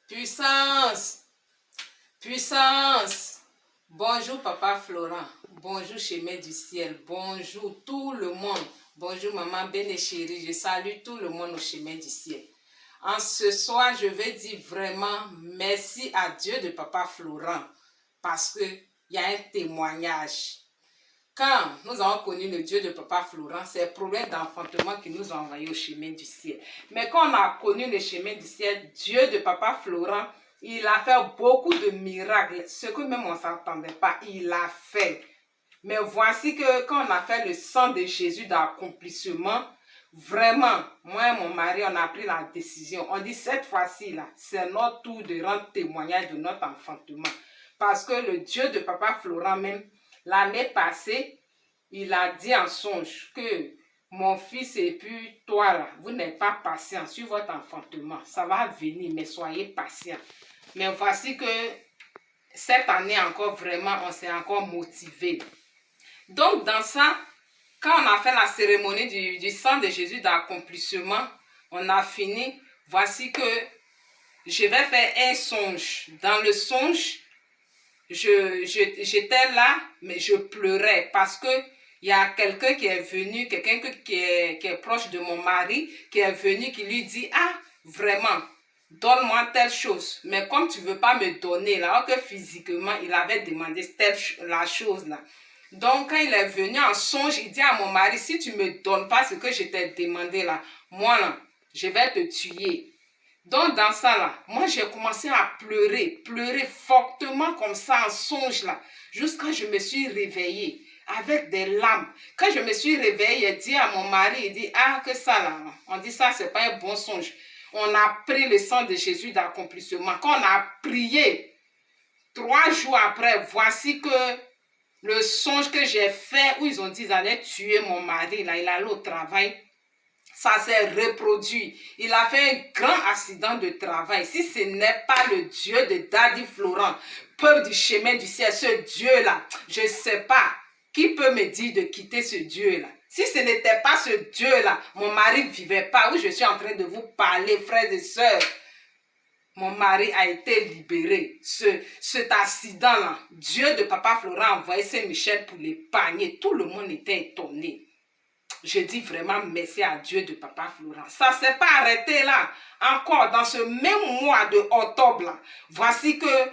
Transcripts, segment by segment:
Puissance, puissance. Bonjour Papa Florent, bonjour Chemin du Ciel, bonjour tout le monde. Bonjour Maman Ben et chérie, je salue tout le monde au Chemin du Ciel. En ce soir, je vais dire vraiment merci à Dieu de Papa Florent parce qu'il y a un témoignage. Quand nous avons connu le Dieu de Papa Florent, c'est le problème d'enfantement qui nous a envoyés au chemin du ciel. Mais quand on a connu le chemin du ciel, Dieu de Papa Florent, il a fait beaucoup de miracles. Ce que même on ne s'attendait pas, il a fait. Mais voici que quand on a fait le sang de Jésus d'accomplissement, vraiment, moi et mon mari, on a pris la décision. On dit cette fois-ci, là, c'est notre tour de rendre témoignage de notre enfantement. Parce que le Dieu de Papa Florent même, l'année passée, il a dit en songe que mon fils et puis toi là, vous n'êtes pas patient sur votre enfantement. Ça va venir, mais soyez patient. Mais voici que cette année encore, vraiment, on s'est encore motivé. Donc dans ça, quand on a fait la cérémonie du sang de Jésus d'accomplissement, on a fini. Voici que je vais faire un songe. Dans le songe, j'étais là, mais je pleurais parce que il y a quelqu'un qui est venu, quelqu'un qui est proche de mon mari, qui est venu, qui lui dit, ah, vraiment, donne-moi telle chose. Mais comme tu ne veux pas me donner, là, alors que physiquement, il avait demandé la chose là. Donc, quand il est venu en songe, il dit à mon mari, si tu ne me donnes pas ce que je t'ai demandé là, moi là, je vais te tuer. Donc, dans ça, là, moi, j'ai commencé à pleurer fortement comme ça, en songe, là, jusqu'à ce que je me suis réveillée, avec des larmes. Quand je me suis réveillée, il dit à mon mari, il dit, ah, que ça, là, on dit ça, c'est pas un bon songe. On a pris le sang de Jésus d'accomplissement. Quand on a prié, 3 jours après, voici que le songe que j'ai fait, où ils ont dit qu'ils allaient tuer mon mari, là, il allait au travail, ça s'est reproduit. Il a fait un grand accident de travail. Si ce n'est pas le Dieu de Daddy Florent, peuple du chemin du ciel, ce Dieu-là, je ne sais pas qui peut me dire de quitter ce Dieu-là. Si ce n'était pas ce Dieu-là, mon mari ne vivait pas. Où je suis en train de vous parler, frères et sœurs. Mon mari a été libéré. Cet accident-là, Dieu de Papa Florent a envoyé Saint-Michel pour l'épargner. Tout le monde était étonné. Je dis vraiment merci à Dieu de Papa Florent. Ça ne s'est pas arrêté là. Encore dans ce même mois de octobre, là, voici que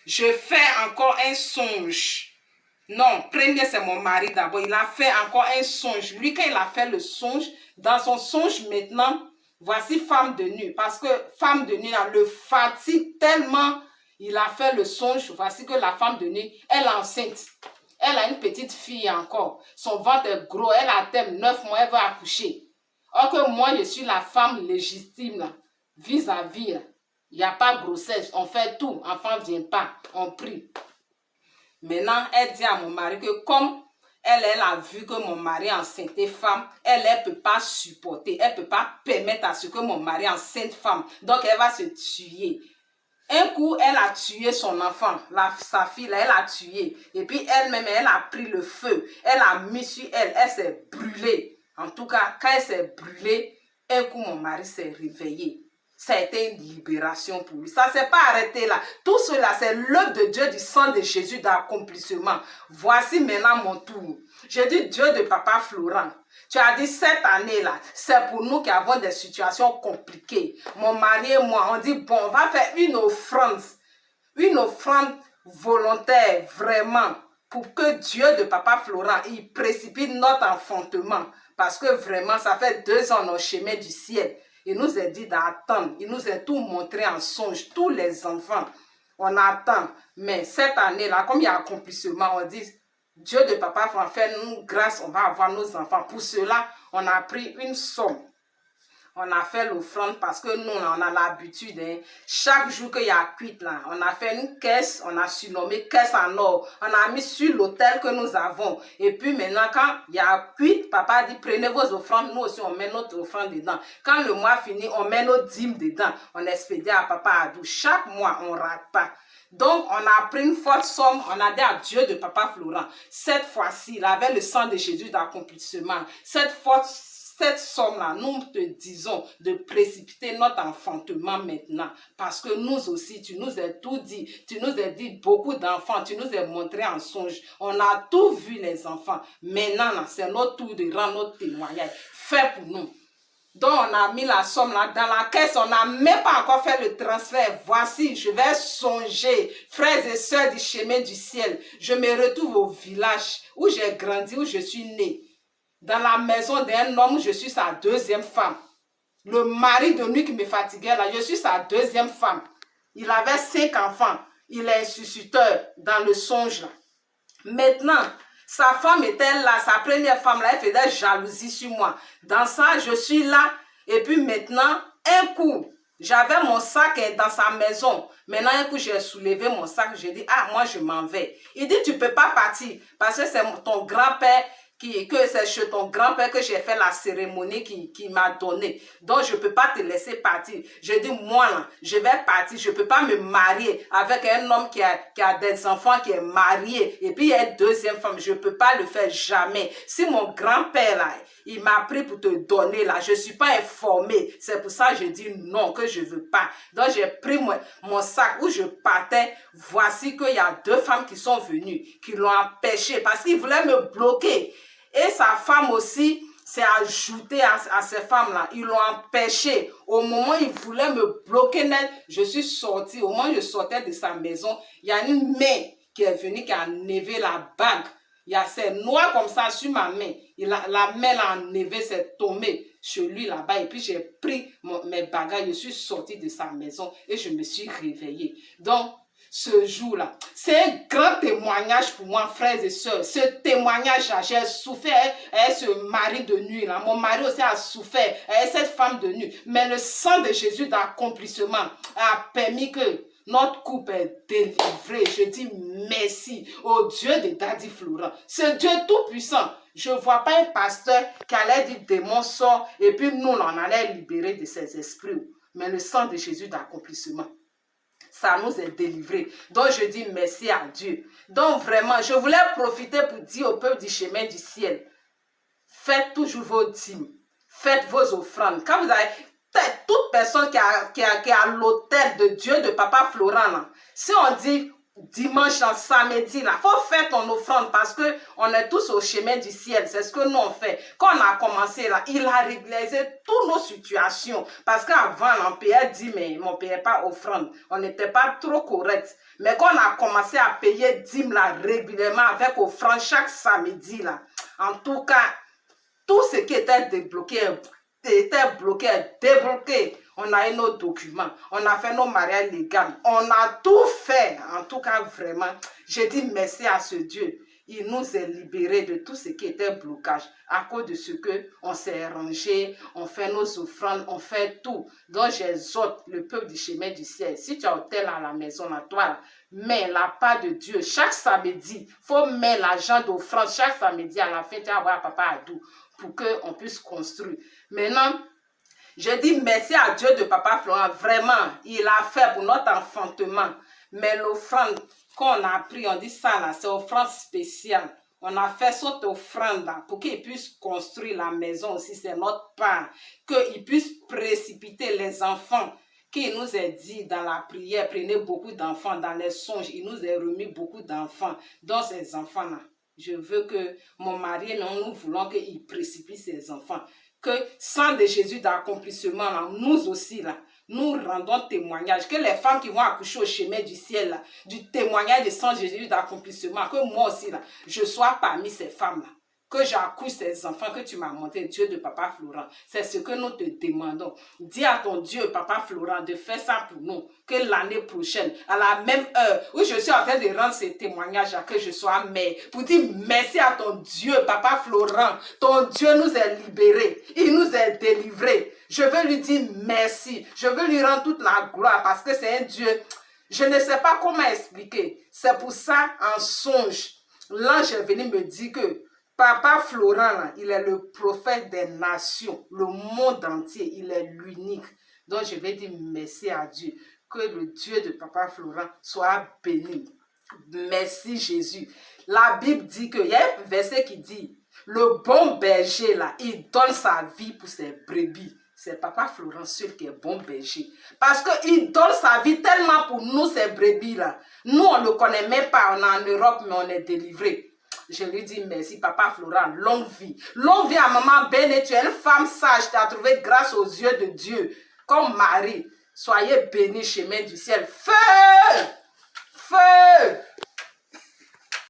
je fais encore un songe. Non, premier c'est mon mari d'abord. Il a fait encore un songe. Lui, quand il a fait le songe, dans son songe maintenant, voici femme de nuit. Parce que femme de nuit, là, le fatigue tellement. Il a fait le songe. Voici que la femme de nuit, elle est enceinte. Elle a une petite fille encore. Son ventre est gros. Elle a à terme 9 mois. Elle va accoucher. Or que moi, je suis la femme légitime là, vis-à-vis. Il n'y a pas de grossesse. On fait tout. Enfant ne vient pas. On prie. Maintenant, elle dit à mon mari que comme elle a vu que mon mari est enceinte femme, elle ne peut pas supporter. Elle ne peut pas permettre à ce que mon mari est enceinte femme. Donc, elle va se tuer. Un coup, elle a tué son enfant, sa fille, là, elle a tué. Et puis elle-même, elle a pris le feu. Elle a mis sur elle, elle s'est brûlée. En tout cas, quand elle s'est brûlée, un coup, mon mari s'est réveillé. Ça a été une libération pour lui. Ça ne s'est pas arrêté là. Tout cela, c'est l'œuvre de Dieu du sang de Jésus d'accomplissement. Voici maintenant mon tour. Je dis Dieu de Papa Florent. Tu as dit cette année-là, c'est pour nous qui avons des situations compliquées. Mon mari et moi, on dit bon, on va faire une offrande volontaire vraiment pour que Dieu de Papa Florent, il précipite notre enfantement. Parce que vraiment, ça fait 2 ans au chemin du ciel. Il nous a dit d'attendre. Il nous a tout montré en songe. Tous les enfants, on attend. Mais cette année-là, comme il y a accomplissement, on dit, Dieu de Papa Florent, fais-nous grâce, on va avoir nos enfants. Pour cela, on a pris une somme. On a fait l'offrande parce que nous, on a l'habitude. Hein. Chaque jour qu'il y a cuite, là, on a fait une caisse, on a surnommé caisse en or. On a mis sur l'autel que nous avons. Et puis maintenant, quand il y a cuite, papa dit, prenez vos offrandes. Nous aussi, on met notre offrande dedans. Quand le mois finit, on met nos dîmes dedans. On expédie à papa Adou. Chaque mois, on ne rate pas. Donc, on a pris une forte somme, on a dit à Dieu de Papa Florent, cette fois-ci, il avait le sang de Jésus d'accomplissement. Cette forte cette somme-là, nous te disons de précipiter notre enfantement maintenant. Parce que nous aussi, tu nous as tout dit. Tu nous as dit beaucoup d'enfants. Tu nous as montré en songe. On a tout vu les enfants. Maintenant, c'est notre tour de rendre notre témoignage. Fais pour nous. Donc, on a mis la somme là dans la caisse. On n'a même pas encore fait le transfert. Voici, je vais songer, frères et sœurs du chemin du ciel. Je me retrouve au village où j'ai grandi, où je suis né. Dans la maison d'un homme, je suis sa deuxième femme. Le mari de nuit qui me fatiguait là, je suis sa deuxième femme. Il avait 5 enfants. Il est instituteur dans le songe là. Maintenant, sa femme était là, sa première femme là, elle faisait jalousie sur moi. Dans ça, je suis là. Et puis maintenant, un coup, j'avais mon sac dans sa maison. Maintenant, un coup, j'ai soulevé mon sac. J'ai dit, ah, moi, je m'en vais. Il dit, tu ne peux pas partir parce que c'est ton grand-père que c'est chez ton grand-père que j'ai fait la cérémonie qui m'a donné. Donc, je ne peux pas te laisser partir. Je dis, moi, là, je vais partir. Je ne peux pas me marier avec un homme qui a des enfants, qui est marié. Et puis, il y a une deuxième femme. Je ne peux pas le faire jamais. Si mon grand-père, là, il m'a pris pour te donner, là, je ne suis pas informée. C'est pour ça que je dis non, que je ne veux pas. Donc, j'ai pris mon sac où je partais. Voici qu'il y a 2 femmes qui sont venues, qui l'ont empêché parce qu'ils voulaient me bloquer. Et sa femme aussi s'est ajoutée à ces femmes-là. Ils l'ont empêché. Au moment où ils voulaient me bloquer net, je suis sortie. Au moment où je sortais de sa maison, il y a une main qui est venue, qui a enlevé la bague. Il y a ces noix comme ça sur ma main. La main l'a enlevé, c'est tombé chez lui là-bas. Et puis j'ai pris mes bagages, je suis sortie de sa maison et je me suis réveillée. Donc, ce jour-là, c'est un grand témoignage pour moi, frères et sœurs. Ce témoignage-là, j'ai souffert avec ce mari de nuit là. Mon mari aussi a souffert avec cette femme de nuit. Mais le sang de Jésus d'accomplissement a permis que notre couple est délivré. Je dis merci au Dieu de Daddy Florent. Ce Dieu tout-puissant. Je ne vois pas un pasteur qui allait dire démon sort et puis nous, on allait libérer de ces esprits. Mais le sang de Jésus d'accomplissement, ça nous est délivré. Donc, je dis merci à Dieu. Donc, vraiment, je voulais profiter pour dire au peuple du chemin du ciel, faites toujours vos dîmes, faites vos offrandes. Quand vous avez, toute personne qui est à l'autel de Dieu, de Papa Florent, là, si on dit dimanche, samedi, il faut faire ton offrande parce qu'on est tous au chemin du ciel. C'est ce que nous on fait. Quand on a commencé là, il a régularisé toutes nos situations. Parce qu'avant, on payait 10, mais on ne payait pas offrande. On n'était pas trop correct. Mais quand on a commencé à payer 10 là, régulièrement avec offrande chaque samedi, là, en tout cas, tout ce qui était débloqué était bloqué, débloqué. On a eu nos documents, on a fait nos mariages légaux, on a tout fait. En tout cas, vraiment, je dis merci à ce Dieu. Il nous a libérés de tout ce qui était blocage à cause de ce que on s'est rangé, on fait nos offrandes, on fait tout. Donc, j'exhorte le peuple du chemin du ciel. Si tu as hôtel à la maison, à toi, mets la part de Dieu. Chaque samedi, il faut mettre l'argent d'offrande. Chaque samedi, à la fin, tu vas voir Papa Adou pour qu'on puisse construire. Maintenant, je dis merci à Dieu de Papa Florent. Vraiment, il a fait pour notre enfantement. Mais l'offrande qu'on a pris, on dit ça là, c'est offrande spéciale. On a fait cette offrande là pour qu'il puisse construire la maison aussi, c'est notre part. Qu'il puisse précipiter les enfants. Qu'il nous a dit dans la prière, prenez beaucoup d'enfants dans les songes. Il nous a remis beaucoup d'enfants. Dans ces enfants-là, je veux que mon mari, nous voulons qu'il précipite ses enfants. Que sang de Jésus d'accomplissement, là, nous aussi, là, nous rendons témoignage. Que les femmes qui vont accoucher au chemin du ciel, là, du témoignage de sang de Jésus d'accomplissement, que moi aussi, là, je sois parmi ces femmes-là. Que j'accouche ces enfants que tu m'as montré, Dieu de Papa Florent. C'est ce que nous te demandons. Dis à ton Dieu, Papa Florent, de faire ça pour nous. Que l'année prochaine, à la même heure où je suis en train de rendre ces témoignages, que je sois mère. Pour dire merci à ton Dieu, Papa Florent. Ton Dieu nous a libérés. Il nous a délivrés. Je veux lui dire merci. Je veux lui rendre toute la gloire parce que c'est un Dieu. Je ne sais pas comment expliquer. C'est pour ça, en songe, l'ange est venu me dire que Papa Florent, là, il est le prophète des nations, le monde entier, il est l'unique. Donc je vais dire merci à Dieu, que le Dieu de Papa Florent soit béni. Merci Jésus. La Bible dit qu'il y a un verset qui dit, Le bon berger, là, il donne sa vie pour ses brebis. C'est Papa Florent seul qui est bon berger. Parce qu'il donne sa vie tellement pour nous, ces brebis-là. Nous, on ne le connaît même pas. On est en Europe, mais on est délivré. Je lui dis merci, Papa Florent. Longue vie. Longue vie à Maman Béné. Tu es une femme sage. Tu as trouvé grâce aux yeux de Dieu. Comme Marie. Soyez bénis, chemin du ciel. Feu! Feu!